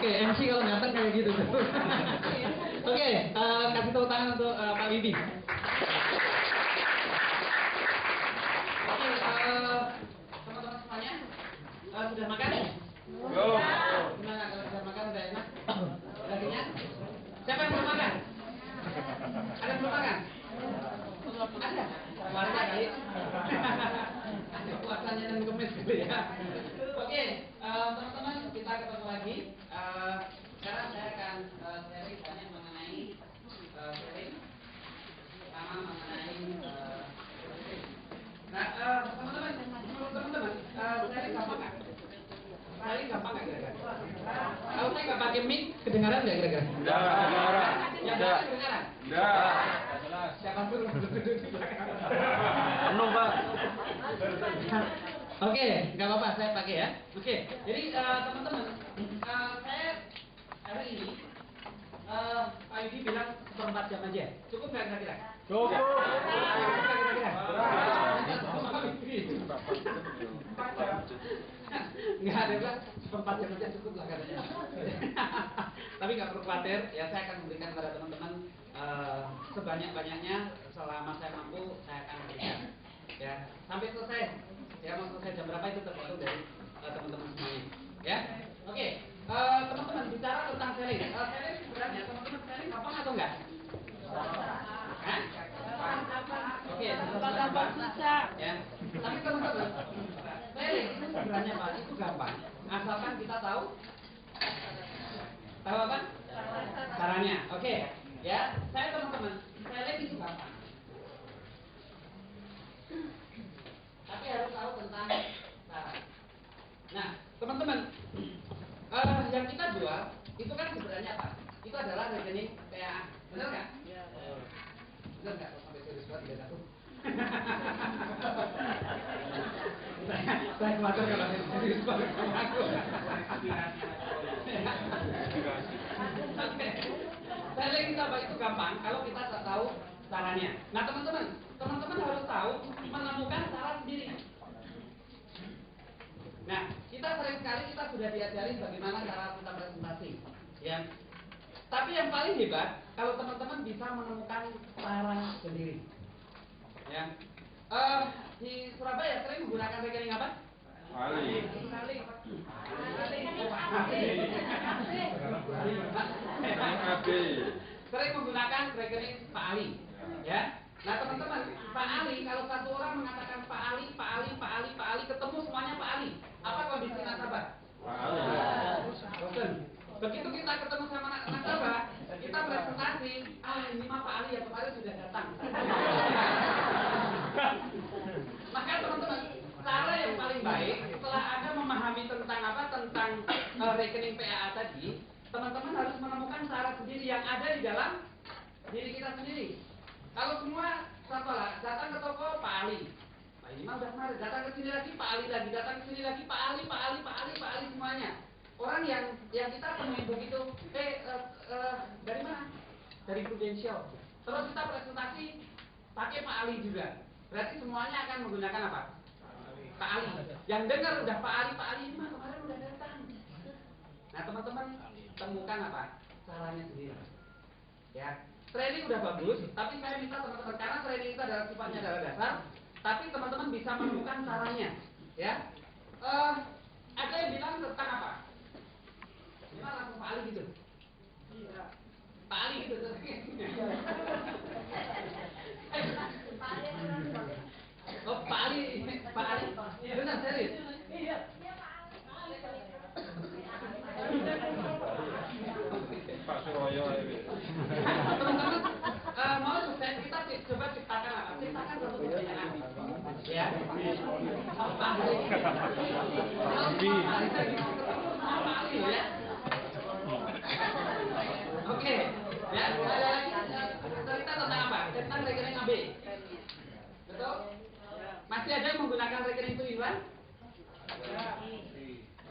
Oke, MC kalau ganteng kayak gitu. Oke, kasih tepuk tangan untuk Pak Bibi. Oke, teman-teman semuanya sudah makan? Gimana kalau sudah makan udah enak? Udah kenyang? Siapa yang belum makan? Ada yang belum makan? Ada? Keluarga kali. Ada puasanya dan kemis gitu ya. Oke, teman-teman kita ketemu lagi. Sekarang saya akan sharing banyak mengenai sharing sama mengenai teman-teman sharing gampang nggak? Sharing gampang nggak kira-kira? Kalau saya nggak pakai mic, kedengaran nggak kira-kira? Enggak. Kedengaran? Enggak. Siapa suruh duduk di belakang? Penuh, Pak. Oke, nggak apa-apa, saya pakai ya. Oke, jadi teman-teman, saya hari ini Pak Yudi bilang 4 jam aja. Cukup nggak kira-kira? Cukup. Nggak ada bilang 4 jam aja cukup lah katanya. Tapi nggak perlu khawatir, ya saya akan memberikan kepada teman-teman sebanyak-banyaknya selama saya mampu saya akan berikan. Ya, sampai selesai. Ya, mau selesai jam berapa itu tergantung dari teman-teman semuanya. Ya, oke. Teman-teman bicara tentang sharing. Sharing sebenarnya teman-teman sharing gampang atau enggak? Hah? Oke, gampang susah. Ya, tapi teman-teman sharing itu sebenarnya Pak itu gampang. Asalkan kita tahu apa? Caranya. Oke. Ya, saya teman-teman sharing itu gampang. Tapi harus tahu tentang cara. Nah, teman-teman, yang kita jual itu kan sebenarnya apa? Itu adalah rekening PAA, benar nggak? Iya. Benar nggak? Sampai serius banget tidak satu. Saya khawatir kalau serius banget sama aku. Oke. Selling kita itu gampang kalau kita tahu caranya. Nah, teman-teman harus tahu menemukan cara sendiri. Nah, kita sering sekali kita sudah diajarin bagaimana cara kita presentasi, ya. Tapi yang paling hebat kalau teman-teman bisa menemukan cara sendiri, ya. Di Surabaya sering menggunakan rekening apa? Sering menggunakan rekening Pak Ali, ya. Nah, teman-teman, Pak Ali, kalau satu orang mengatakan Pak Ali, ketemu semuanya Pak Ali. Apa kondisi nasabah? Bosan. Begitu kita ketemu sama nasabah, kita presentasi, ini mah Pak Ali yang kemarin sudah datang. Maka teman-teman, cara yang paling baik setelah Anda memahami tentang apa? Tentang rekening PAA tadi, teman-teman harus menemukan cara sendiri yang ada di dalam diri kita sendiri. Kalau semua datang ke toko Pak Ali, Pak ini mah udah kemarin, datang ke sini lagi Pak Ali lagi, datang ke sini lagi Pak Ali semuanya. Orang yang kita temuin begitu, dari mana? Dari Prudential. Terus kita presentasi pakai Pak Ali juga. Berarti semuanya akan menggunakan apa? Pak Ali. Yang dengar udah Pak Ali ini mah kemarin udah datang. Nah, teman-teman temukan apa? Caranya sendiri. Ya. Training udah bagus, tapi saya minta teman-teman, karena training itu adalah sifatnya adalah dasar, tapi teman-teman bisa menemukan caranya, ya. Ada yang bilang tentang apa? Gimana langsung Pak Ali gitu? Iya. Pak Ali gitu. Oh, Pak Ali. Benar serius? Iya. Pak Suroyo teman-teman mau sukses kita coba ciptakan apa? Ciptakan satu pertanyaan, ya. Ya. Oke, ya. Ada lagi cerita tentang apa? Tentang rekening AB. Betul? Masih ada yang menggunakan rekening 2-in-1?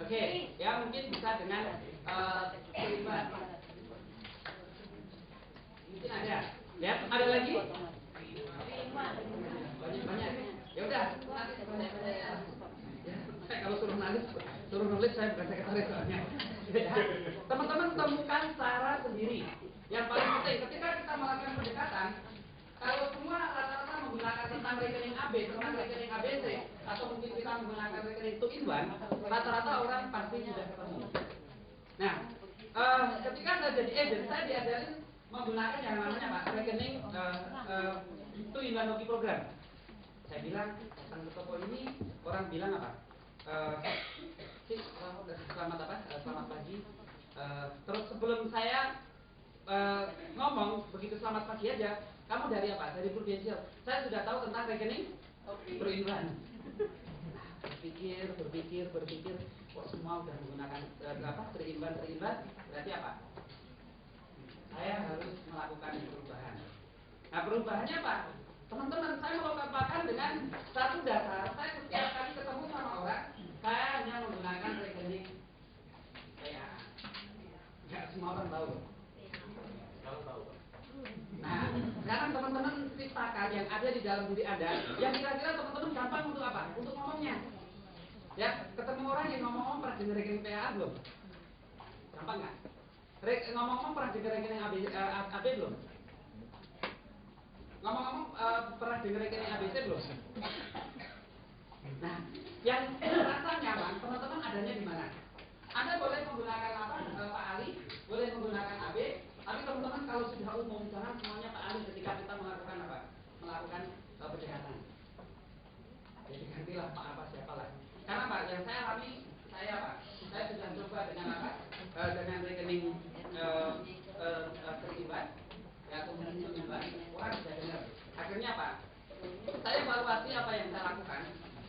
Oke, ya mungkin bisa dengan 2-in-1. Mungkin ada. Ya, ada lagi? Banyak. Ya udah, nanti banyak. Ya, kalau suruh nangis. suruh nulis, saya bukan sekretaris soalnya. Ya. Teman-teman temukan cara sendiri. Yang paling penting ketika kita melakukan pendekatan, kalau semua rata-rata menggunakan tentang rekening AB, tentang rekening ABC, atau mungkin kita menggunakan rekening 2 in 1, rata-rata orang pasti sudah ketemu. Nah, ketika saya jadi agent, saya diajarin menggunakan yang namanya Pak, rekening 2 in 1 Logi program. Saya bilang datang ke toko ini, orang bilang apa? Selamat apa? Selamat pagi. Terus sebelum saya ngomong begitu selamat pagi aja, kamu dari apa? Dari Prudential. Saya sudah tahu tentang rekening 2 in 1. Berpikir, kok semua udah menggunakan 3 in 1, berarti apa? Saya harus melakukan perubahan. Nah, perubahannya apa? Teman-teman, saya melengkapkan dengan satu dasar. Saya setiap kali ketemu sama orang, saya hanya menggunakan rekening PA. Nggak semua orang tahu. Kalau tahu. Nah, sekarang teman-teman ciptakan yang ada di dalam diri Anda, yang kira-kira teman-teman gampang untuk apa? Untuk ngomongnya. Ya, ketemu orang yang ngomong-ngomong pernah dengar rekening PA belum? Gampang nggak? Ngomong-ngomong pernah dengar rekening AB belum? Ngomong-ngomong pernah dengar rekening ABC belum? Nah, yang merasa nyaman, teman-teman adanya di mana? Anda boleh menggunakan apa? Pak Ali, boleh menggunakan AB, tapi teman-teman kalau sudah umum, jangan semuanya Pak Ali ketika kita melakukan apa? Melakukan pendekatan. Jadi gantilah Pak apa siapa lah. Karena Pak, yang saya alami, saya Pak, saya sudah coba dengan apa? Dengan rekening terlibat. Ya, kemudian orang sudah dengar. Akhirnya apa? Saya evaluasi apa yang saya lakukan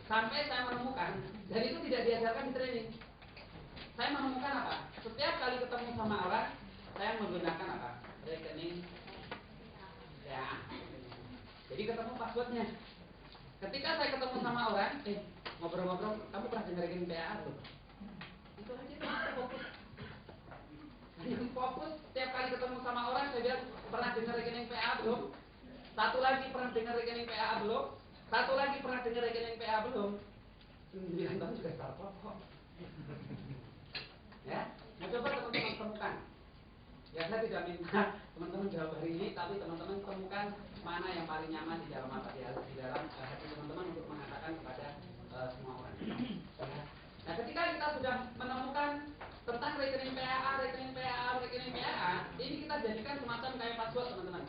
sampai saya menemukan, dan itu tidak diajarkan di training. Saya menemukan apa? Setiap kali ketemu sama orang, saya menggunakan apa? Rekening ya. Jadi ketemu passwordnya. Ketika saya ketemu sama orang, ngobrol-ngobrol, kamu pernah dengar rekening PA belum? Itu aja itu fokus. Yang fokus setiap kali ketemu sama orang, saya bilang pernah dengar rekening PA belum? Satu lagi pernah dengar rekening PA belum? Satu lagi pernah dengar rekening PA belum? 9 tahun juga start kok. Ya, nah coba teman-teman temukan. Ya saya tidak minta teman-teman jawab hari ini, tapi teman-teman temukan mana yang paling nyaman di dalam hati teman-teman untuk mengatakan kepada semua orang. Ya. Nah, ketika kita sudah menemukan tentang rekening PAA, ini kita jadikan semacam kayak password, teman-teman.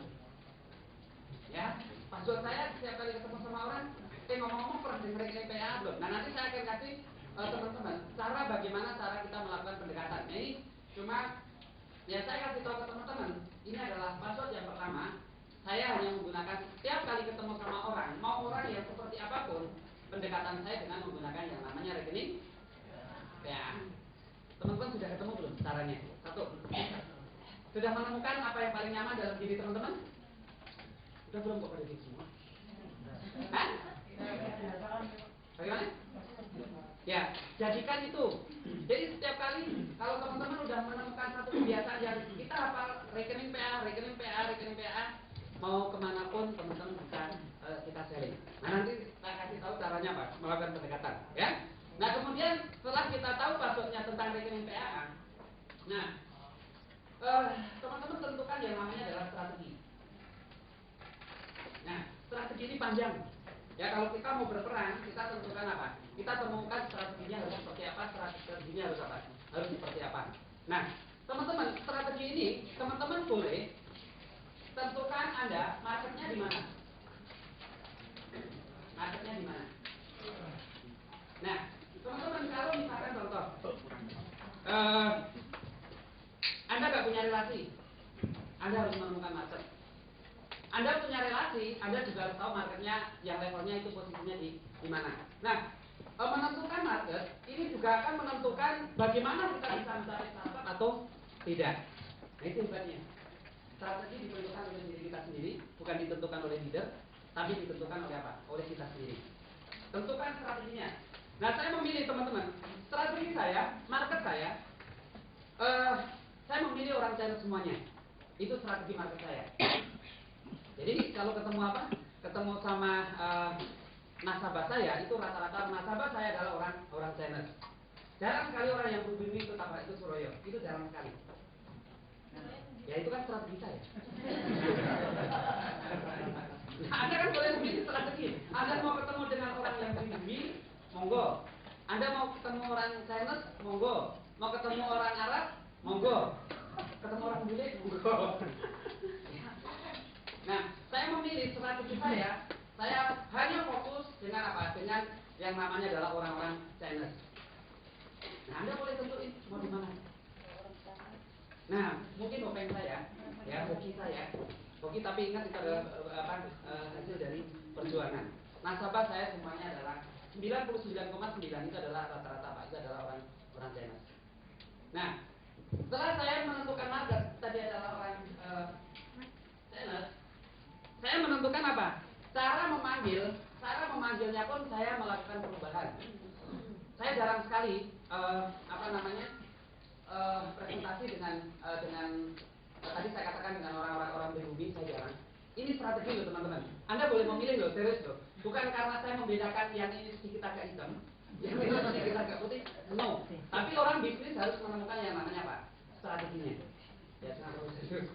Ya, password saya setiap kali ketemu sama orang, ngomong-ngomong pernah dengar rekening PAA belum? Nah, nanti saya akan kasih teman-teman cara bagaimana cara kita melakukan pendekatan. Ini cuma ya saya kasih tahu ke teman-teman, ini adalah password yang pertama. Saya hanya menggunakan setiap kali ketemu sama orang, mau orang yang seperti apapun, pendekatan saya dengan menggunakan yang namanya rekening PA. Teman-teman sudah ketemu belum caranya? Satu. Sudah menemukan apa yang paling nyaman dalam diri teman-teman? Sudah belum kok pada diri semua? Hah? Bagaimana? Ya, jadikan itu. Jadi setiap kali kalau teman-teman sudah menemukan satu kebiasaan yang kita hafal rekening PA, mau kemanapun teman-teman bisa kita sharing. Nah, nanti saya kasih tahu caranya Pak melakukan pendekatan, ya. Nah, kemudian setelah kita tahu passwordnya tentang rekening PA, nah teman-teman tentukan yang namanya adalah strategi. Nah, strategi ini panjang. Ya, kalau kita mau berperang, kita tentukan apa? Kita temukan strateginya harus seperti apa, strateginya harus apa? Harus seperti apa. Nah, teman-teman, strategi ini teman-teman boleh tentukan Anda marketnya di mana. Marketnya di mana? Nah, teman-teman kalau misalkan contoh, Anda nggak punya relasi, Anda harus menemukan market. Anda punya relasi, Anda juga harus tahu marketnya yang levelnya itu posisinya di mana. Nah, menentukan market ini juga akan menentukan bagaimana kita bisa mencari startup atau tidak. Nah, itu hebatnya. Strategi ditentukan oleh diri kita sendiri, bukan ditentukan oleh leader, tapi ditentukan oleh apa? Oleh kita sendiri. Tentukan strateginya. Nah, saya memilih teman-teman, strategi saya, market saya memilih orang China semuanya. Itu strategi market saya. Jadi kalau ketemu apa? Ketemu sama nasabah saya, itu rata-rata nasabah saya adalah orang China. Jarang sekali orang yang pribumi itu tabrak itu Suroyo, itu jarang sekali. Ya itu kan strategi saya. Anda kan boleh memilih strategi. Anda mau ketemu dengan orang yang pribumi, monggo. Anda mau ketemu orang Chinese, monggo. Mau ketemu orang Arab, monggo. Ketemu orang bule, monggo. Nah, saya memilih strategi saya hanya fokus dengan apa? Dengan yang namanya adalah orang-orang Chinese. Nah, Anda boleh tentuin mau di mana. Nah, mungkin openg saya, ya hoki saya, hoki tapi ingat itu adalah hasil dari perjuangan. Nasabah saya semuanya adalah 99,9 itu adalah rata-rata Pak, itu adalah orang Chinese. Nah, setelah saya menentukan market tadi adalah orang Chinese, saya menentukan apa? Cara memanggilnya pun saya melakukan perubahan. Saya jarang sekali presentasi dengan tadi saya katakan dengan orang pribumi, saya jarang. Ini strategi loh teman-teman. Anda boleh memilih loh, serius loh. Bukan karena saya membedakan yang ini sedikit agak hitam, yang ini sedikit agak putih. No. Tapi orang bisnis harus menemukan yang namanya apa? Strateginya. Ya, jangan serius.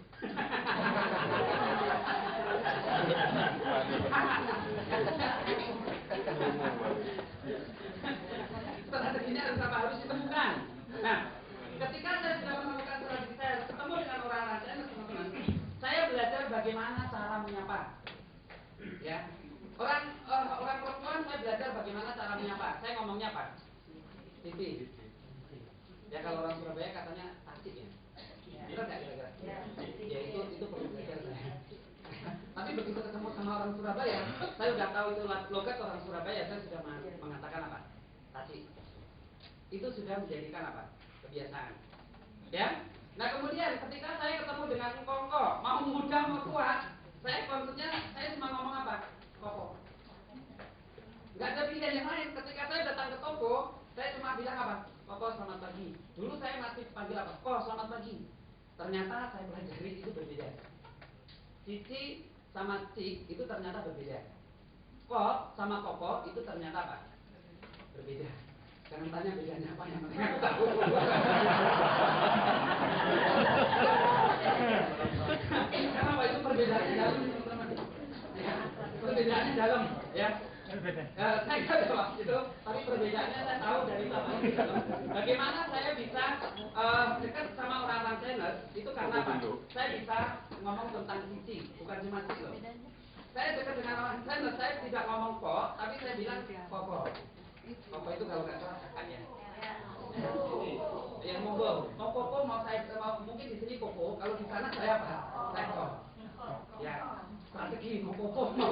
Strateginya harus apa? Harus ditemukan. Nah, ketika saya sudah menemukan strategi saya ketemu dengan orang-orang teman-teman, saya belajar bagaimana cara menyapa. Ya, orang perempuan saya belajar bagaimana cara menyapa. Saya ngomongnya apa? Titi. Ya kalau orang Surabaya katanya tasik ya. Benar nggak kira-kira? Ya itu perlu belajar saya. Tapi begitu ketemu sama orang Surabaya, saya sudah tahu itu logat orang Surabaya, saya sudah mengatakan apa? Tasik. Itu sudah menjadikan apa? Kebiasaan. Ya. Nah kemudian ketika saya ketemu dengan Kongko, mau muda mau tua, saya konsepnya saya cuma ngomong apa? Koko. Nggak ada pilihan yang lain. Ketika saya datang ke toko, saya cuma bilang apa? Koko selamat pagi. Dulu saya masih panggil apa? Koko selamat pagi. Ternyata saya pelajari itu berbeda. Cici sama Cik itu ternyata berbeda. Kok sama Koko itu ternyata apa? Berbeda. Jangan tanya bedanya apa yang penting aku tahu. Kenapa itu perbedaannya dalam teman-teman? Ya, perbedaannya dalam, ya. Saya nggak tahu itu, tapi perbedaannya saya tahu dari apa di dalam. Bagaimana saya bisa dekat sama orang-orang Chinese itu karena apa? Saya bisa ngomong tentang cici, bukan cuma cici loh. Saya dekat dengan orang Chinese, saya tidak ngomong kok, tapi saya bilang koko. Koko itu kalau nggak salah kakak ya. Ya monggo. Koko mau mungkin di sini koko, kalau di sana saya apa? Saya kok. Ya, strategi mau koko mau.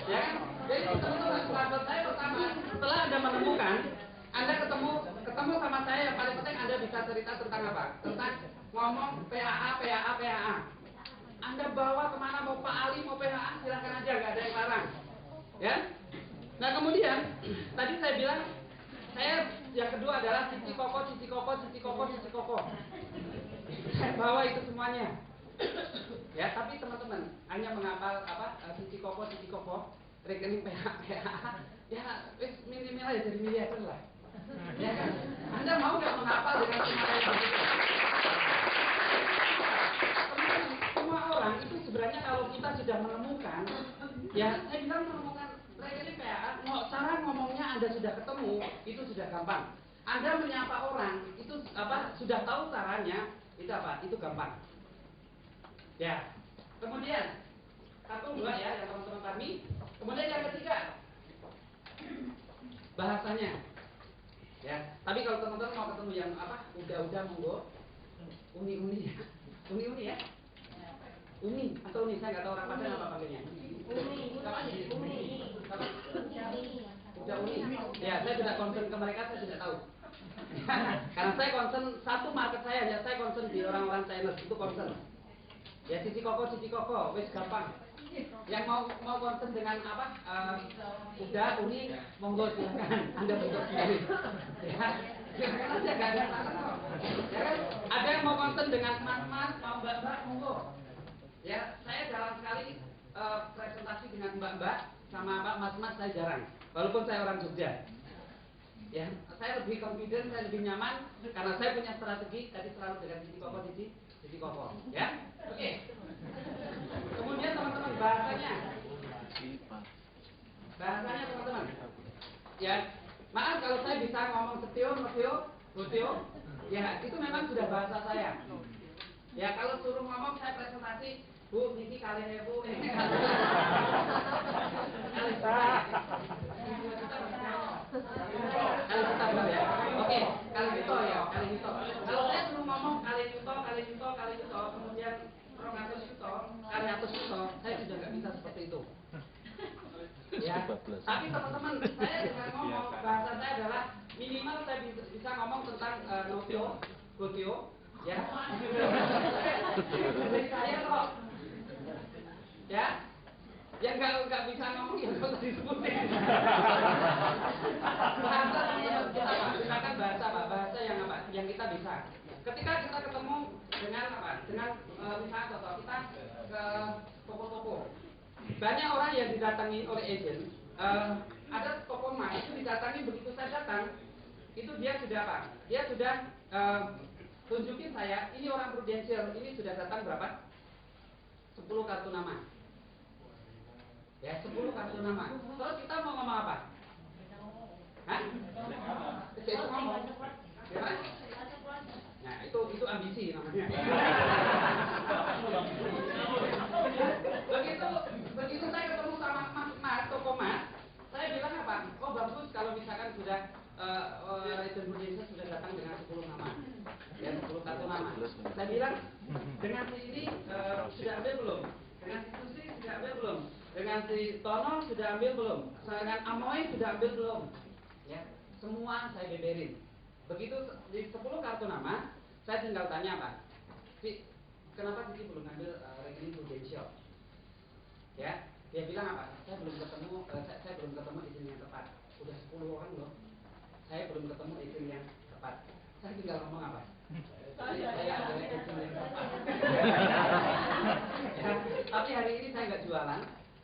Ya, jadi teman-teman sahabat saya pertama, setelah Anda menemukan, Anda ketemu sama saya, yang paling penting Anda bisa cerita tentang apa? Tentang ngomong PAA. Anda bawa kemana, mau Pak Ali, mau PAA, silakan aja, nggak ada yang larang. Ya. Nah kemudian, tadi saya bilang, yang kedua adalah cici koko. Saya bawa itu semuanya. Ya, tapi teman-teman hanya menghafal apa cici koko, rekening PAA, ya minimal aja jadi miliarder lah. Ya kan? Anda mau nggak menghafal dengan semua yang begitu? Semua orang itu sebenarnya kalau kita sudah menemukan, ya saya bilang menemukan rekening PAA, cara ngomongnya Anda sudah ketemu, itu sudah gampang. Anda menyapa orang itu apa sudah tahu caranya, itu apa? Itu gampang. Ya. Kemudian 1, 2 ya yang teman-teman kami. Kemudian yang ketiga bahasanya. Ya. Tapi kalau teman-teman mau ketemu yang apa? Udah monggo. Uni ya. Uni ya. Uni atau uni, saya nggak tahu orang Padang apa panggilnya. Uni. Udah uni. Ya, saya tidak concern ke mereka, saya tidak tahu. Karena saya concern satu market saya concern di orang-orang Chinese, itu concern. Ya cici koko, wes gampang. Yang mau concern dengan apa? Udah uni, monggo silakan. Anda bentuk sendiri. Ya, silakan aja, nggak ada masalah. Ya kan? Ada yang mau concern dengan mas, mau mbak, monggo. Ya, saya jarang sekali presentasi dengan mbak-mbak sama mas-mas, saya jarang. Walaupun saya orang Jogja. Ya, saya lebih confident, saya lebih nyaman karena saya punya strategi tadi selalu dengan sisi kokoh, ya. Oke. Kemudian teman-teman bahasanya teman-teman. Ya, maaf kalau saya bisa ngomong setio, notio, ya itu memang sudah bahasa saya. Ya kalau suruh ngomong saya presentasi, Bu, niki kalian ya Bu. Kali kita ya. Oke, kali itu ya, kali itu. Kalau saya suruh ngomong kali itu, kemudian 200 itu, kali atus itu, saya sudah nggak bisa seperti itu. Ya, tapi teman-teman, saya dengan ngomong bahasa saya adalah minimal saya bisa ngomong tentang notio, gotio, ya. Jadi saya kok, ya, yang nggak bisa ngomong ya nggak usah disebutin. Bahasa kita gunakan bahasa yang apa? Yang kita bisa. Ketika kita ketemu dengan apa? Dengan misalnya contoh kita ke toko-toko. Banyak orang yang didatangi oleh agent. Ada toko emas itu didatangi, begitu saya datang, itu dia sudah apa? Dia sudah tunjukin saya, ini orang prudensial, ini sudah datang berapa? 10 kartu nama. Ya, 10 kartu nama. Terus kita mau ngomong apa? Hah? Itu ngomong. Gimana? Nah, itu ambisi namanya. Begitu saya ketemu sama mas toko mas, saya bilang apa? Oh bagus kalau misalkan sudah agent prudensial sudah datang dengan 10 nama. Ya, 10 kartu nama. Saya bilang dengan si ini sudah ambil belum? Dengan si Susi sudah ambil belum? Dengan si Tono sudah ambil belum? Dengan Amoy sudah ambil belum? Ya, semua saya beberin. Begitu di 10 kartu nama, saya tinggal tanya apa? Si, kenapa Siti belum ambil rekening prudensial? Ya, dia bilang apa? Saya belum ketemu izin yang tepat. Udah 10 orang loh. Saya belum ketemu izin yang tepat. Saya tinggal ngomong apa? Saya ada izin yang tepat. Ya, tapi hari ini saya nggak jualan.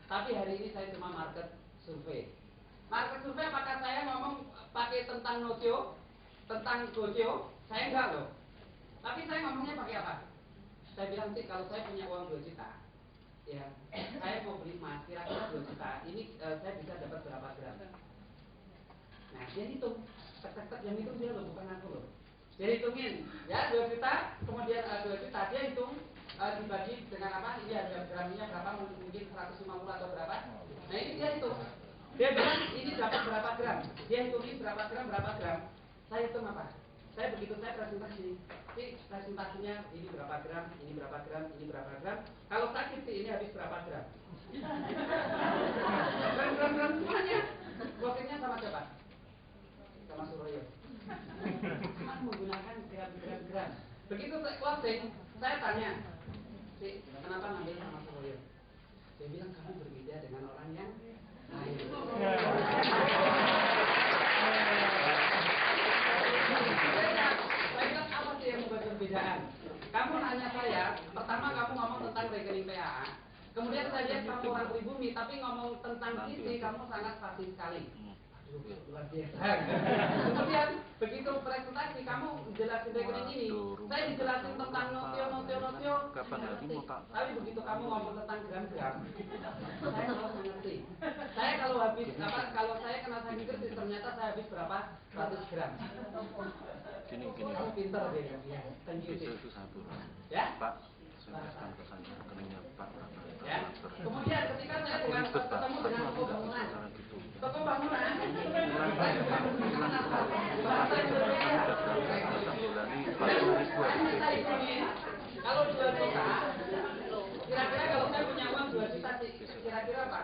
Tapi hari ini saya cuma market survei. Market survei apakah saya ngomong pakai tentang notio, tentang gotio? Saya enggak loh. Tapi saya ngomongnya pakai apa? Saya bilang sih kalau saya punya uang 2 juta, ya saya mau beli emas kira-kira 2 juta. Ini saya bisa dapat berapa gram? Nah dia hitung, tek yang hitung dia loh, bukan aku loh. Dia hitungin, ya 2 juta, kemudian 2 juta dia hitung dibagi dengan apa? Ini ada gramnya berapa? Mungkin 150 atau berapa? Nah ini dia hitung. Dia bilang ini dapat berapa gram? Dia hitungin berapa gram? Saya hitung apa? Saya begitu saya presentasi, presentasinya ini berapa gram, ini berapa gram, ini berapa gram. Kalau sakit ini habis berapa gram? Gram semuanya. Wakilnya sama siapa? Sama Suroyo. Cuma menggunakan gram. Begitu saya closing, saya tanya, si kenapa ngambil sama Suroyo? Dia bilang kamu berbeda dengan orang yang lain. Saya bilang apa sih yang membuat perbedaan? Kamu nanya saya, pertama kamu ngomong tentang rekening PAA, kemudian saya lihat kamu orang pribumi, tapi ngomong tentang isi kamu sangat fasih sekali. Aduh, luar biasa. Kemudian begitu presentasi kamu jelasin rekening ini, saya dijelasin tentang notio, tapi begitu kamu ngomong tentang gram-gram, saya kalau ngerti. Saya kalau habis kalau saya kena sakit kritis ternyata saya habis berapa 100 gram. Gini. Kamu pintar deh ya. Thank you. Itu satu. Ya. Pak, sampaikan pesan rekeningnya Pak. Ya. Kemudian ketika saya ketemu dengan toko bangunan, bahasa Indonesia. Kalau 2 juta, kira-kira kalau saya punya uang 2 juta, kira-kira apa?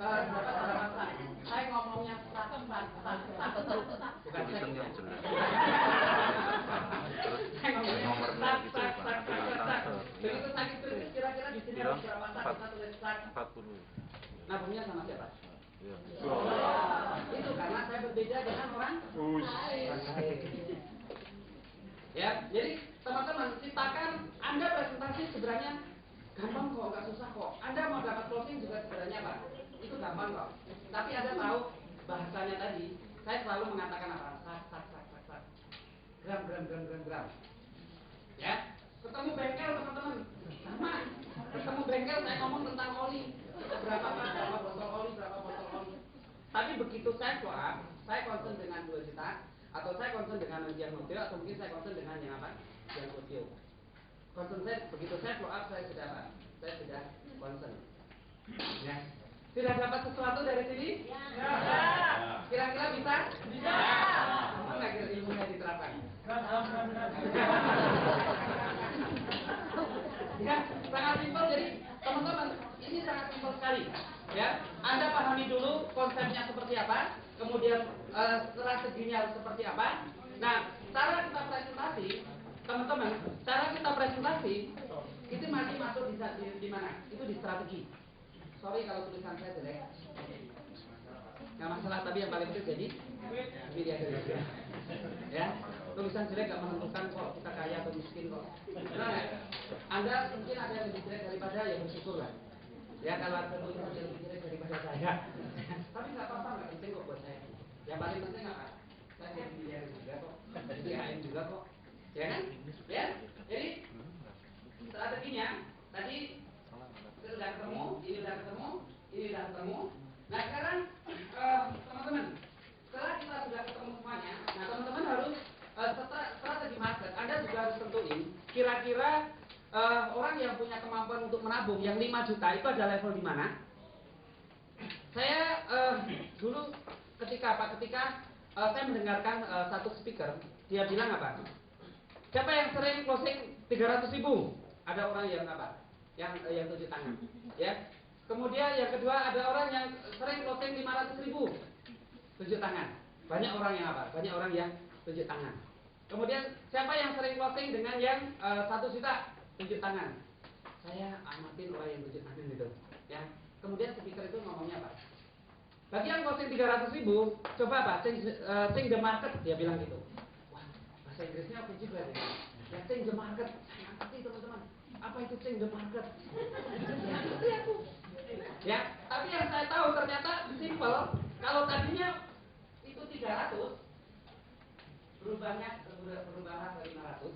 Dapat berapa? Saya ngomongnya bukan yang jelas. Saya ngomongnya begitu sakit kritis kira-kira di sini harus berapa sak? Kita tulis sak 40. Nabungnya sama siapa? Iya. Itu karena saya berbeda dengan orang lain. Ya, jadi teman-teman ciptakan Anda presentasi sebenarnya gampang kok, nggak susah kok. Anda mau dapat closing juga sebenarnya Pak, itu gampang kok. Tapi Anda tahu bahasanya tadi, saya selalu mengatakan apa? Sak. Gram. Ya, ketemu bengkel teman-teman, sama. Ketemu bengkel saya ngomong tentang oli, berapa Pak, berapa botol oli. Tapi begitu saya follow up, saya concern dengan 2 juta, atau saya concern dengan yang model, atau mungkin saya concern dengan yang apa? Yang audio. Concern saya, begitu saya follow up, saya sudah apa? Saya sudah concern. Ya. Sudah dapat sesuatu dari sini? Ya. Kira-kira bisa? Bisa. Apa nggak kira ilmunya diterapkan? Ya, sangat simpel. Jadi teman-teman, ini sangat simpel sekali. Ya, Anda pahami dulu konsepnya seperti apa, kemudian strateginya harus seperti apa. Nah, cara kita presentasi, teman-teman, cara kita presentasi itu masih masuk di mana? Itu di strategi. Sorry kalau tulisan saya jelek. Nggak masalah, tapi yang paling penting jadi media jelek. Ya, tulisan jelek nggak menentukan kok kita kaya atau miskin kok. Nah, Anda mungkin ada yang lebih jelek daripada, ya bersyukur lah. Ya, kalau ada tulisan yang lebih jelek daripada saya, tapi nggak apa-apa, nggak penting kok buat saya. Yang paling penting apa? Saya jadi media juga kok, jadi HM juga kok, ya kan? Ya, jadi strateginya tadi sudah ketemu, ini udah ketemu. Nah sekarang teman-teman, setelah kita sudah ketemu semuanya, nah teman-teman harus strategi market. Anda juga harus tentuin kira-kira orang yang punya kemampuan untuk menabung yang 5 juta itu ada level di mana. Saya dulu ketika saya mendengarkan satu speaker, dia bilang apa? Siapa yang sering closing 300.000? Ada orang yang apa? Yang 7 tangan, ya. Kemudian yang kedua ada orang yang sering closing 500.000, 7 tangan. Banyak orang yang apa? Banyak orang yang 7 tangan. Kemudian siapa yang sering closing dengan yang 1 juta, 7 tangan? Saya amatin orang yang 7 tangan itu, ya. Kemudian speaker itu ngomongnya apa? Bagi yang closing 300.000, coba apa? Sing the market, dia bilang gitu. Wah, bahasa Inggrisnya oke juga deh. Ya, sing the market. Saya ngerti teman-teman. Apa itu sing the market? Ngerti aku. Ya, tapi yang saya tahu ternyata simple. Kalau tadinya itu 300, berubahlah ke 500.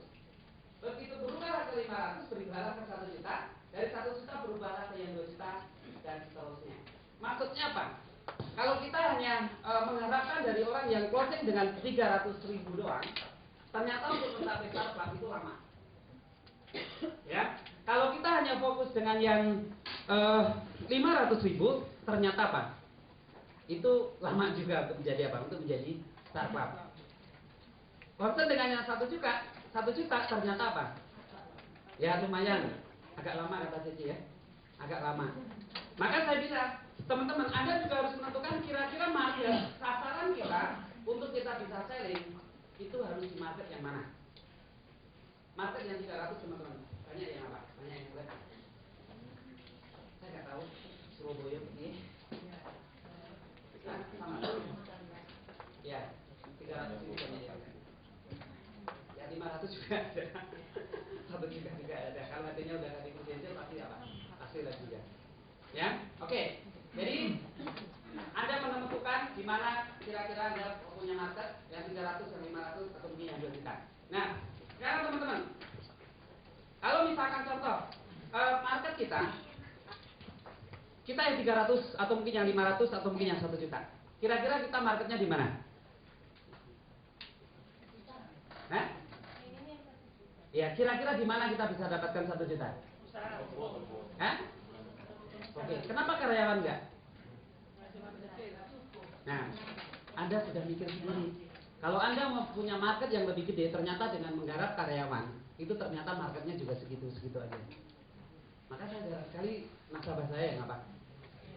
Begitu berubah ke 500, berubahlah ke 1 juta. Dari 1 juta berubahlah ke yang 2 juta dan seterusnya. Maksudnya apa? Kalau kita hanya mengharapkan dari orang yang closing dengan 300.000 doang, ternyata untuk mencapai target itu lama. Ya, kalau kita hanya fokus dengan yang 500.000, ternyata apa? Itu lama juga untuk menjadi apa? Untuk menjadi startup. Concern dengan yang 1 juta ternyata apa? Ya lumayan, agak lama kata Cici ya, agak lama. Maka saya bilang, teman-teman, Anda juga harus menentukan kira-kira market sasaran kita untuk kita bisa selling itu harus di market yang mana? Market yang 300 teman-teman, banyak yang apa? Banyak yang select. Saya nggak tahu Surabaya begini. Sama. Ya, 300 itu banyak yang select. Ya 500 juga ada. 1 juga ada. Kalau hatinya udah hati potensial pasti apa? Pasti lah juga. Ya, oke. Jadi Anda menentukan di mana kira-kira Anda punya market yang 300, yang 500 atau mungkin yang 2 juta. Nah, sekarang teman-teman, kalau misalkan contoh market kita yang 300 atau mungkin yang 500 atau mungkin yang 1 juta. Kira-kira kita marketnya di mana? Hah? Ya, kira-kira di mana kita bisa dapatkan 1 juta? Hah? Oke, kenapa karyawan enggak? Nah, Anda sudah mikir sendiri. Kalau Anda mau punya market yang lebih gede, ternyata dengan menggarap karyawan, itu ternyata marketnya juga segitu-segitu aja. Maka saya jarang sekali nasabah saya yang apa?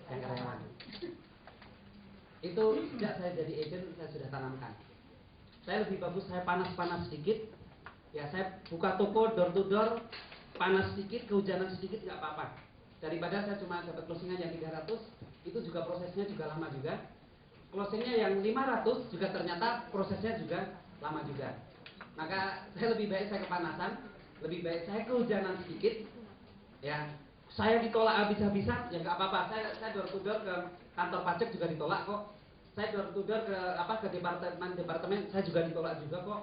Yang karyawan. Itu sejak saya jadi agent, saya sudah tanamkan. Saya lebih bagus saya panas-panas sedikit. Ya, saya buka toko door to door, panas sedikit, kehujanan sedikit nggak apa-apa. Daripada saya cuma dapat closingan yang 300, itu juga prosesnya juga lama juga. Closingnya yang 500 juga ternyata prosesnya juga lama juga. Maka saya lebih baik saya kepanasan, lebih baik saya kehujanan sedikit, ya, saya ditolak habis-habisan, ya nggak apa-apa. Saya door to door ke kantor pajak juga ditolak kok. Saya door to door ke departemen saya juga ditolak juga kok.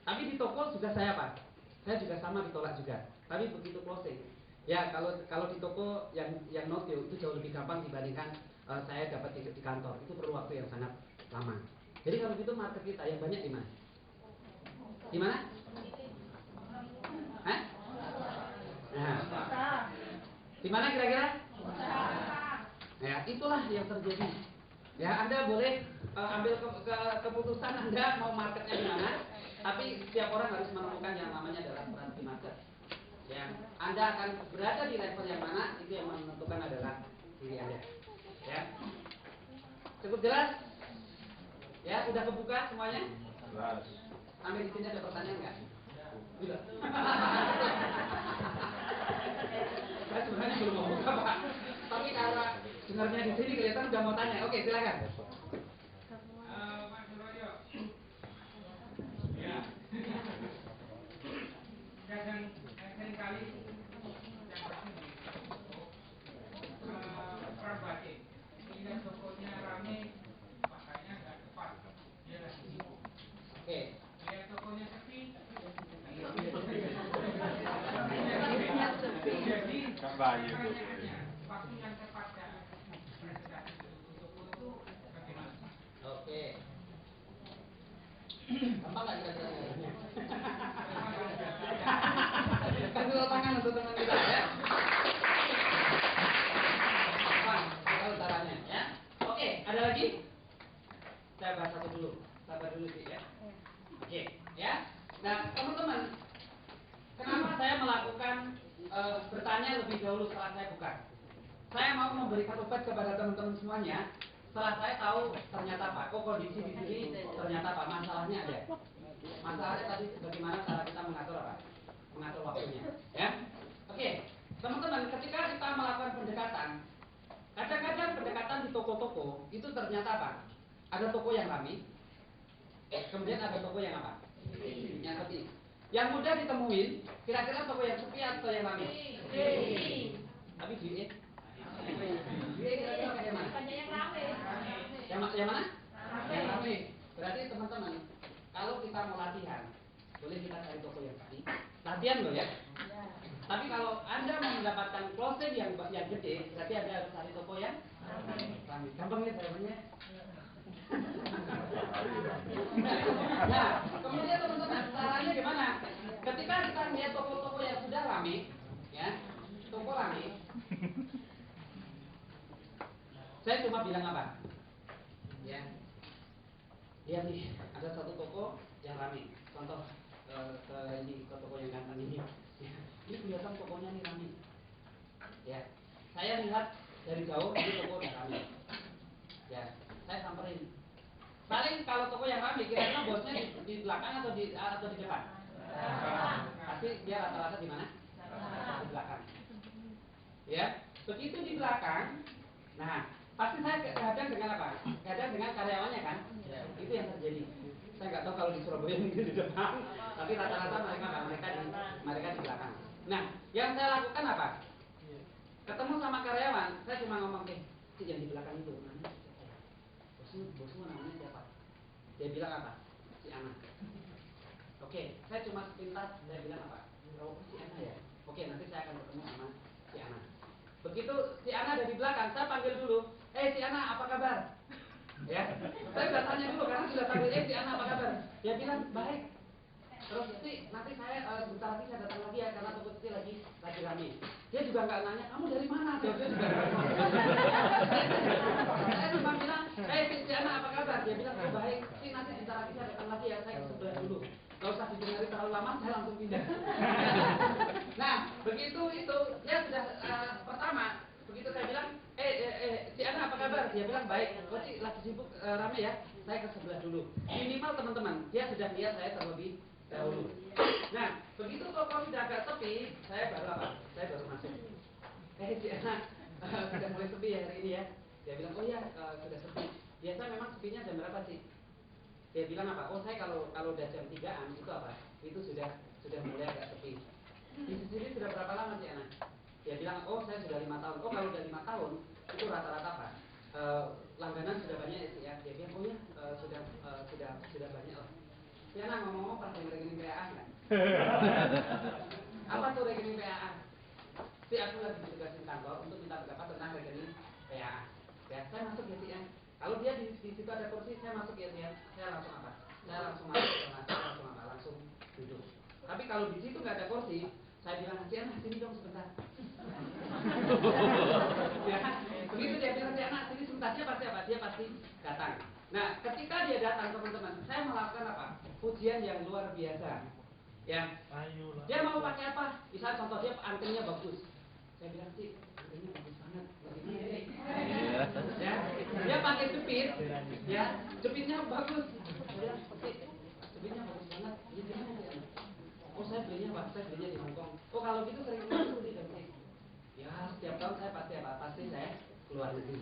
Tapi di toko juga saya apa? Saya juga sama ditolak juga. Tapi begitu closing, ya kalau di toko yang notio itu jauh lebih gampang dibandingkan saya dapat di kantor. Itu perlu waktu yang sangat lama. Jadi kalau gitu market kita yang banyak di mana? Di mana? Hah? Nah, di mana kira-kira? Ya, itulah yang terjadi. Ya, Anda boleh ambil keputusan Anda mau marketnya di mana, tapi setiap orang harus menemukan yang namanya adalah strategi market. Ya, Anda akan berada di level yang mana, itu yang menentukan adalah diri Anda. Ya, cukup jelas? Ya, udah kebuka semuanya? Jelas. Sampai di sini ada pertanyaan nggak? Sudah. Saya sebenarnya belum mau buka Pak, tapi karena sebenarnya di sini kelihatan udah mau tanya. Oke, silakan. Mas Suroyo, ya, dan seringkali yang perang batin, tidak tokonya rame, makanya nggak tepat, dia lagi sibuk. Oke. Lihat tokonya sepi, jadi Kak Bayu. waktu yang tepat dan presentasi untuk toko itu bagaimana? Oke. Gampang nggak kira-kira? Kasih tepuk tangan untuk teman kita ya. Gampang, tahu caranya ya. Oke, ada lagi? Saya bahas satu dulu. Sabar dulu sih ya. Oke, ya. Nah, teman-teman, kenapa saya melakukan bertanya lebih dahulu setelah saya buka? Saya mau memberikan obat kepada teman-teman semuanya. Setelah saya tahu ternyata Pak, kok kondisi di sini ternyata Pak masalahnya ada. Masalahnya tadi bagaimana cara kita mengatur apa? Mengatur waktunya, ya. Oke, teman-teman, ketika kita melakukan pendekatan, kadang-kadang pendekatan di toko-toko itu ternyata apa? Ada toko yang ramai, kemudian ada toko yang apa? Yang sepi. Yang mudah ditemuin, kira-kira toko yang sepi atau yang ramai? Tapi VA? VA kira-kira kayak mana? Yang mana? Yang ramai. Berarti teman-teman, kalau kita mau latihan, boleh kita cari toko yang sepi. Latihan loh ya. Tapi kalau Anda mau mendapatkan closing yang gede, berarti Anda harus cari toko yang ramai. Gampang ya caranya? Nah, kemudian teman-teman, caranya gimana? Ketika kita lihat toko-toko yang sudah ramai, ya, toko ramai, saya cuma bilang apa? Ya, lihat nih, ada satu toko yang ramai. Contoh ke toko yang ganteng ini. Ya, ini kelihatan tokonya nih ramai. Ya, saya lihat dari jauh ini toko udah ramai. Ya, saya samperin. Paling kalau toko yang ramai, kira-kira bosnya di belakang atau di depan? Pasti dia rata-rata di mana? Di belakang. Ya, begitu di belakang. Nah, pasti saya kadang dengan apa? Kadang dengan karyawannya kan? Itu yang terjadi. Saya nggak tahu kalau di Surabaya mungkin di depan, tapi rata-rata mereka di belakang. Nah, yang saya lakukan apa? Ketemu sama karyawan, saya cuma ngomong yang di belakang itu namanya bosmu namanya siapa? Dia bilang apa? Si Ana. Oke, saya cuma sepintas saya bilang apa? Oh, si Ana ya. Oke, nanti saya akan ketemu sama si Ana. Begitu si Ana ada di belakang, saya panggil dulu. Si Ana, apa kabar? Ya, saya sudah tanya dulu karena sudah panggil si Ana apa kabar? Dia bilang baik. Terus nanti saya sebentar lagi saya datang lagi ya karena toko lagi rame. Dia juga nggak nanya kamu dari mana? Dia juga nggak nanya. Saya cuma bilang, si Ana apa kabar? Dia bilang oh baik. Nanti sebentar lagi saya datang lagi ya, saya ke sebelah dulu. Gak usah didengar terlalu lama, saya langsung pindah. Nah, begitu itu dia sudah pertama. Begitu saya bilang, si Ana apa kabar? Dia bilang baik. Oh sih lagi sibuk rame ya. Saya ke sebelah dulu. Minimal teman-teman, dia sudah lihat saya terlebih dahulu. Nah, begitu toko sudah agak sepi, saya baru apa? Saya baru masuk. Si Ana sudah mulai sepi ya hari ini ya. Dia bilang, oh ya sudah sepi. Biasa memang sepinya jam berapa sih? Dia bilang apa? Oh saya kalau udah jam 3-an itu apa? Itu sudah mulai agak sepi. Di sini sudah berapa lama sih Ana? dia bilang, oh saya sudah 5 tahun. Oh kalau udah 5 tahun itu rata-rata apa? Langganan sudah banyak ya. Dia bilang, oh ya sudah banyak lah. Dia ngomong-ngomong pernah rekening PAA nggak? Apa tuh rekening PAA? Si aku lagi ditugasin kantor untuk minta pendapat tentang rekening PAA. Ya, saya masuk ya sih ya. Kalau dia di situ ada kursi, saya masuk ya sih ya. Saya langsung apa? Saya langsung masuk, langsung duduk. Tapi kalau di situ nggak ada kursi, saya bilang si anak sini dong sebentar. Ya, begitu dia bilang si anak sini sebentar, dia pasti apa? Dia pasti datang. Nah, ketika dia datang teman-teman, saya melakukan apa? Pujian yang luar biasa. Ya, dia mau pakai apa? Misal contoh dia antennya bagus. Saya bilang sih, antennya bagus banget. Ya, dia pakai jepit, ya, jepitnya bagus. Saya bilang, jepitnya bagus banget. Ini gimana ya? Oh saya belinya Pak, saya belinya di Hongkong. Oh kalau gitu sering di Turki. Ya setiap tahun saya pasti saya keluar negeri.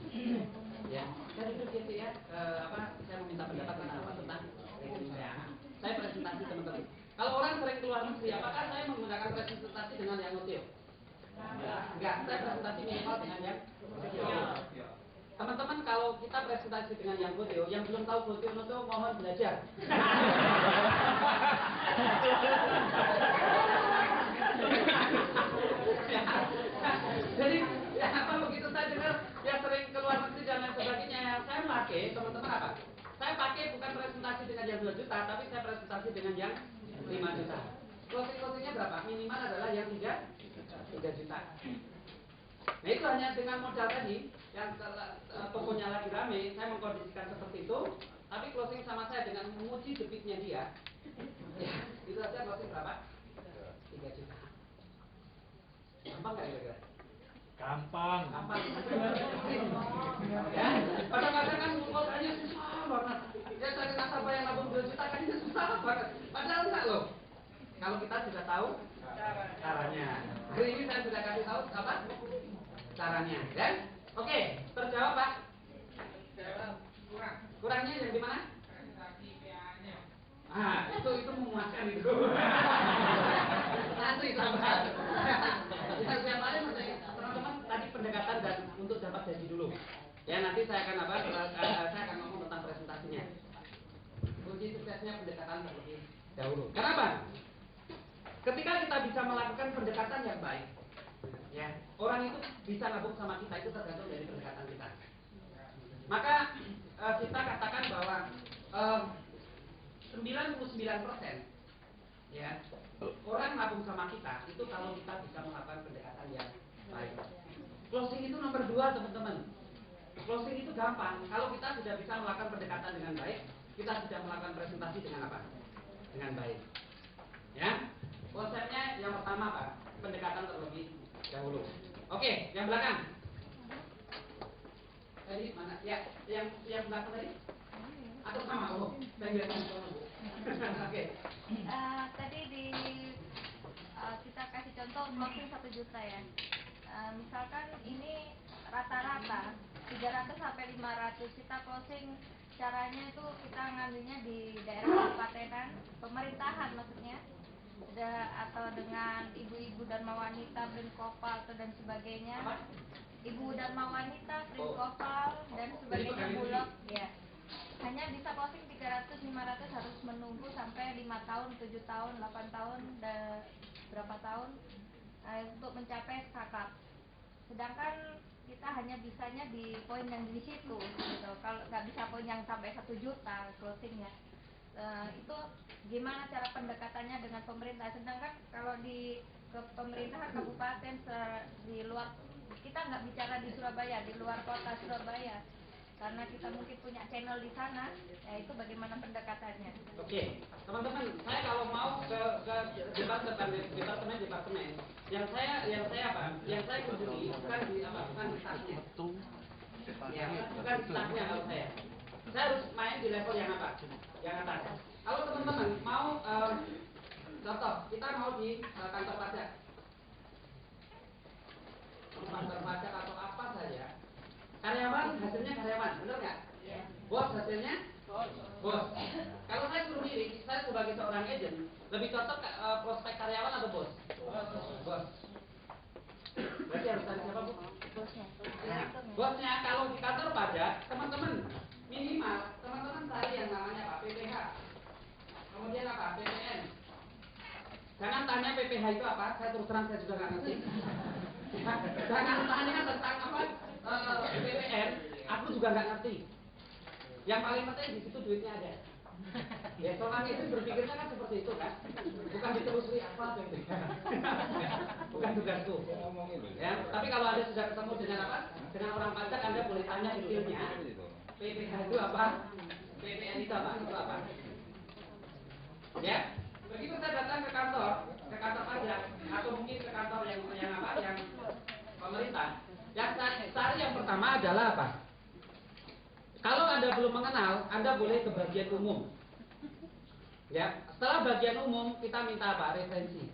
Ya, saya duduk gitu ya. Saya meminta pendapat tentang apa tentang rekening PAA. Saya presentasi teman-teman. Kalau orang sering keluar negeri, apakah saya menggunakan presentasi dengan yang notil? Enggak, saya presentasi minimal dengan yang video. Teman-teman kalau kita presentasi dengan yang video, yang belum tahu video itu mohon belajar. Jadi ya apa begitu saya dengar yang sering keluar negeri dan lain sebagainya, saya pakai teman-teman apa? Saya pakai bukan presentasi dengan yang 2 juta, tapi saya presentasi dengan yang 5 juta. Closing-closingnya berapa? Minimal adalah yang 3 juta. Nah itu hanya dengan modal tadi yang tokonya lagi rame, saya mengkondisikan seperti itu, tapi closing sama saya dengan menguji debitnya dia. Ya, itu saja closing berapa? 3 juta. Gampang nggak kira-kira? Gampang. Ya, kadang-kadang kan closingnya susah banget. Ya cari nasabah yang nabung 2 juta kan itu susah banget. Padahal enggak loh. Kalau kita sudah tahu caranya. Hari ini saya sudah kasih tahu apa caranya, ya? Oke, terjawab Pak? Kurangnya yang di mana? Presentasi PA-nya. Itu memuaskan itu. Nanti sabar. Yang paling penting teman-teman tadi pendekatan dan untuk dapat gaji dulu. Ya nanti saya akan saya akan ngomong tentang presentasinya. Kunci suksesnya pendekatan terlebih dahulu. Kenapa? Ketika kita bisa melakukan pendekatan yang baik, ya orang itu bisa nabung sama kita itu tergantung dari pendekatan kita. Maka kita katakan bahwa 99% ya orang nabung sama kita itu kalau kita bisa melakukan pendekatan yang baik. Closing itu nomor 2 teman-teman. Closing itu gampang. Kalau kita sudah bisa melakukan pendekatan dengan baik, kita sudah melakukan presentasi dengan apa? Dengan baik. Ya. Konsepnya yang pertama Pak, pendekatan terlebih dahulu. Oke, yang belakang. Tadi mana? Ya, yang belakang tadi? Atau sama? Oh, saya lihat sama Bu. Oke. Tadi kita kasih contoh closing 1 juta ya. Misalkan ini rata-rata 300 sampai 500 kita closing, caranya itu kita ngambilnya di daerah kabupaten, pemerintahan maksudnya. Atau dengan ibu-ibu Dharma Wanita, Prinkopal dan sebagainya. Ibu Dharma Wanita, Prinkopal dan sebagainya, Bulog ya. Hanya bisa closing 300-500, harus menunggu sampai 5 tahun, 7 tahun, 8 tahun, berapa tahun untuk mencapai kakap. Sedangkan kita hanya bisanya di poin yang di situ gitu. Kalau nggak bisa poin yang sampai 1 juta closingnya. Itu gimana cara pendekatannya dengan pemerintah. Sedangkan kalau di pemerintahan kabupaten di luar, kita nggak bicara di Surabaya, di luar kota Surabaya, karena kita mungkin punya channel di sana, ya itu bagaimana pendekatannya. Oke, teman-teman, saya kalau mau ke departemen, yang saya kunjungi bukan di staffnya. Ya, bukan staffnya kalau saya. Saya harus main di level yang apa? Yang atas. Kalau teman-teman mau contoh, kita mau di kantor pajak. Kantor pajak atau apa saja. Karyawan hasilnya karyawan, benar nggak? Iya. Bos hasilnya? Bos. Kalau saya suruh milih, saya sebagai seorang agent lebih cocok prospek karyawan atau bos? Bos. Berarti harus ada siapa, Bu? Bosnya. Nah, bosnya kalau di kantor pajak, teman-teman minimal teman-teman cari yang namanya apa? PPH. Kemudian apa? PPN. Jangan tanya PPH itu apa, saya terus terang saya juga nggak ngerti. Jangan tanya tentang apa PPN, aku juga nggak ngerti. Yang paling penting di situ duitnya ada. Ya, soalnya itu berpikirnya kan seperti itu kan, bukan ditelusuri apa PPH. Bukan tugasku. Ya, tapi kalau Anda sudah ketemu dengan apa? Dengan orang pajak, Anda boleh tanya detailnya. PPH itu apa? PPN itu apa? Itu apa? Ya, begitu saya datang ke kantor pajak atau mungkin ke kantor yang apa? Yang pemerintah. Yang saya cari yang pertama adalah apa? Kalau Anda belum mengenal, Anda boleh ke bagian umum. Ya, setelah bagian umum kita minta apa? Referensi.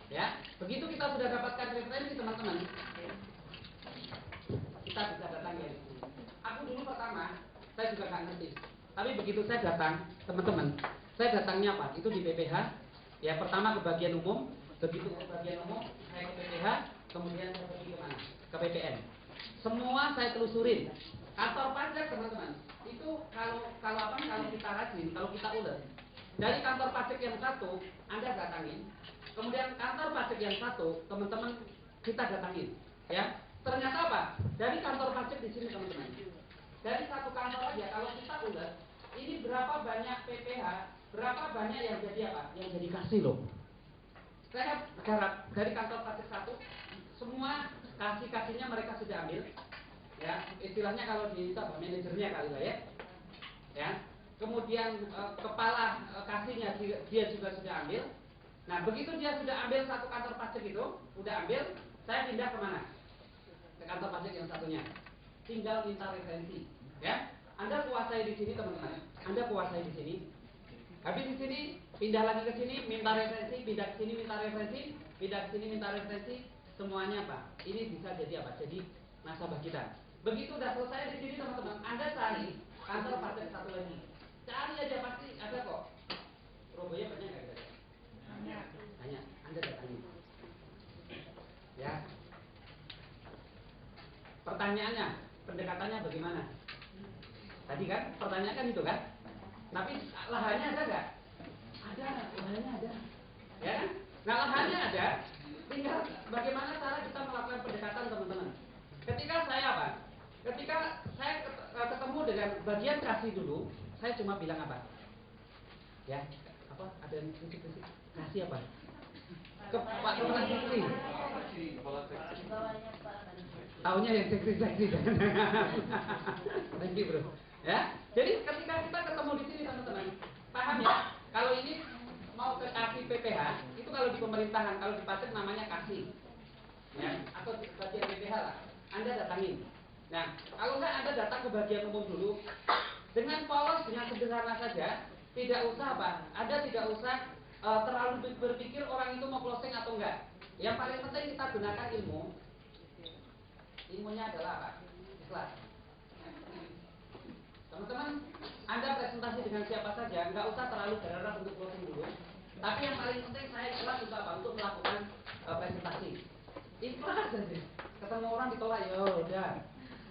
Ya, begitu kita sudah dapatkan referensi teman-teman, kita bisa datang ya. Aku dulu pertama, saya juga nggak ngerti. Tapi begitu saya datang, teman-teman, saya datangnya apa? Itu di PPH. Ya, pertama ke bagian umum, begitu ke bagian umum, saya ke PPH, kemudian saya pergi ke mana? Ke PPN. Semua saya telusurin. Kantor pajak teman-teman, itu kalau kita rajin, kalau kita ulet, dari kantor pajak yang satu Anda datangin, kemudian kantor pajak yang satu teman-teman kita datangin, ya. Ternyata apa? Dari kantor pajak di sini teman-teman, dari satu kantor aja kalau kita ulet, ini berapa banyak PPH, berapa banyak yang jadi apa? Yang jadi kasih loh. Saya garap dari kantor pajak satu, semua kasihnya mereka sudah ambil, ya. Istilahnya kalau di manajernya kali lah ya. Kemudian kepala kasihnya dia juga sudah ambil. Nah, begitu dia sudah ambil satu kantor pajak itu, udah ambil, saya pindah kemana? Ke kantor pajak yang satunya. Tinggal minta referensi, ya. Anda kuasai di sini teman-teman. Anda kuasai di sini. Habis di sini pindah lagi ke sini, minta referensi, pindah ke sini minta referensi, pindah ke sini minta referensi. Semuanya apa? Ini bisa jadi apa? Jadi nasabah kita. Begitu udah selesai di sini teman-teman, Anda cari kantor pajak satu lagi. Cari aja pasti ada kok. Surabaya banyak nggak ada? Banyak. Anda datangi. Ya. Pertanyaannya, pendekatannya bagaimana? Tadi kan pertanyaan kan itu kan. Tapi lahannya ada nggak? Ada, lahannya ada. Ya kan? Nah, lahannya ada. Tinggal bagaimana cara kita melakukan pendekatan teman-teman. Ketika saya apa? Ketika saya ketemu dengan bagian kasih dulu, saya cuma bilang apa? Ya, apa? Ada yang kritik-kritik. Kasih apa? Ke Pak Kepala Seksi. Taunya yang seksi-seksi. Thank you, bro. Ya, jadi ketika kita ketemu di sini teman-teman, paham ya? Kalau ini mau ke kasih PPH, itu kalau di pemerintahan, kalau di pajak namanya kasih, ya, atau di bagian PPH lah, Anda datangin. Nah, kalau enggak Anda datang ke bagian umum dulu, dengan polos, dengan sederhana saja, tidak usah apa? Anda tidak usah terlalu berpikir orang itu mau closing atau enggak. Yang paling penting kita gunakan ilmu. Ilmunya adalah apa? Ikhlas. Teman-teman, Anda presentasi dengan siapa saja, nggak usah terlalu berharap untuk closing dulu. Tapi yang paling penting saya ikhlas untuk apa? Untuk melakukan presentasi. Ikhlas saja. Ketemu orang ditolak, ya udah.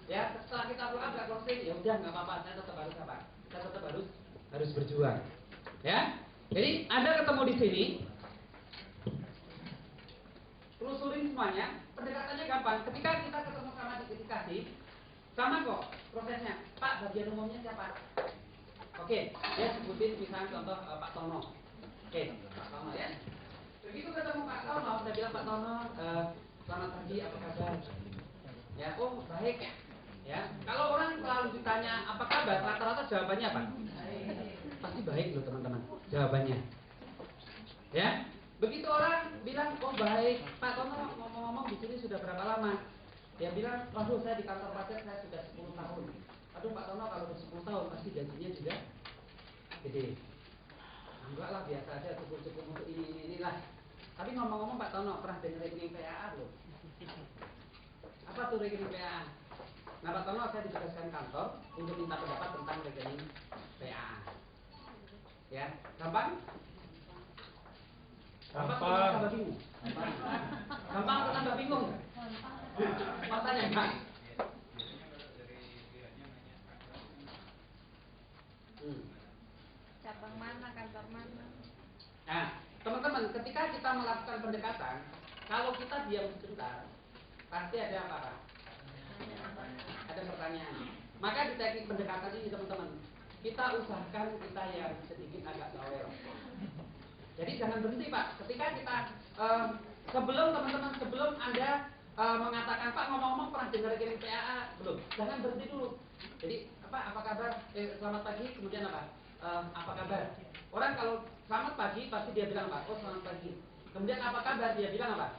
Ya, setelah kita pulang nggak closing, ya udah nggak apa-apa. Saya tetap harus apa? Saya tetap harus berjuang. Ya. Jadi Anda ketemu di sini, telusurin semuanya. Pendekatannya gampang. Ketika kita ketemu sama dikasih, sama kok prosesnya. Pak, bagian umumnya siapa? Oke, ya sebutin misalnya contoh Pak Tono. Oke, Pak Tono ya. Begitu ketemu Pak Tono, saya bilang Pak Tono, selamat pagi, apa kabar? Ya, oh baik. Ya, kalau orang selalu ditanya apa kabar, rata-rata jawabannya apa? Pasti baik loh teman-teman. Jawabannya. Ya, begitu orang bilang oh baik, Pak Tono ngomong-ngomong di sini sudah berapa lama? Dia bilang, waduh saya di kantor pajak saya sudah 10 tahun. Aduh Pak Tono kalau udah 10 tahun pasti gajinya juga gede. Enggak lah, biasa aja, cukup untuk inilah. Tapi ngomong-ngomong Pak Tono pernah dengar rekening PAA belum? Apa tuh rekening PAA? Nah Pak Tono, saya ditugaskan kantor untuk minta pendapat tentang rekening PAA. Ya, gampang? Bapak suka tambah bingung. Gampang atau tambah bingung? Makanya Pak. Cabang mana, kantor mana? Nah, teman-teman, ketika kita melakukan pendekatan, kalau kita diam sebentar, pasti ada apa, Pak? Ada pertanyaan. Maka di teknik pendekatan ini, teman-teman, kita usahakan kita yang sedikit agak bawel. Jadi jangan berhenti, Pak. Ketika kita sebelum Anda mengatakan, Pak, ngomong-ngomong pernah dengar rekening PAA belum? Jangan berhenti dulu. Jadi apa kabar? Selamat pagi. Kemudian apa kabar? Orang kalau selamat pagi pasti dia bilang apa? Oh, selamat pagi. Kemudian apa kabar? Dia bilang apa?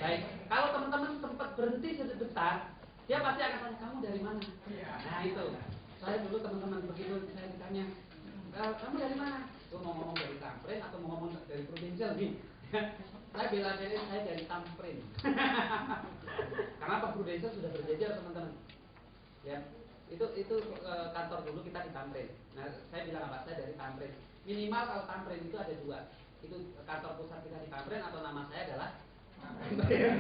Baik. Kalau teman-teman sempat berhenti sebentar, dia pasti akan tanya, kamu dari mana? Nah itu. Saya dulu teman-teman begitu saya ditanya, kamu dari mana? Gue mau ngomong dari Tamrin atau mau ngomong dari Prudential nih? Saya bela-belain saya dari Tamrin. Karena Pak Prudential sudah berjejer, teman-teman. Ya, itu kantor dulu kita di Tamrin. Nah, saya bilang apa? Saya dari Tamrin. Minimal kalau Tamrin itu ada dua. Itu kantor pusat kita di Tamrin atau nama saya adalah Tamrin.